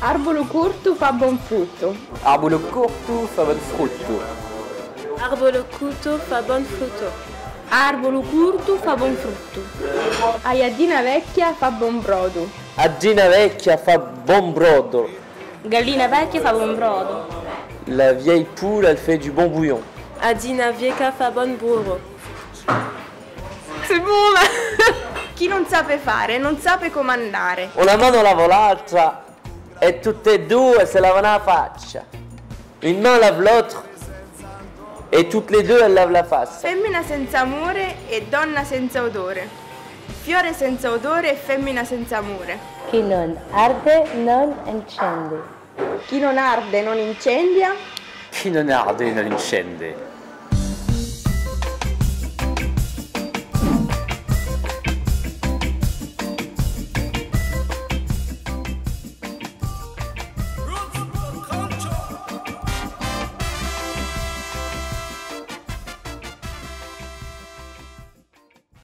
Arbolo curto fa buon frutto. Arbolo curto fa buon frutto. Arbolo curto fa buon frutto. Arbolo curto fa buon frutto. Aiadina vecchia fa buon brodo. Addina vecchia fa buon brodo. Gallina vecchia fa buon brodo. La vieille poule, elle fait du bon bouillon. Adina vieca fa buon burro. Sei buona! Chi non sape fare non sape comandare. Una mano lava l'altra e tutte e due se lavano la faccia. Une main lave l'autre et toutes les deux elles lavent la face. Femmina senza amore e donna senza odore. Fiore senza odore e femmina senza amore. Chi non arde non incende. Chi non arde non incendia. Chi non arde non incende.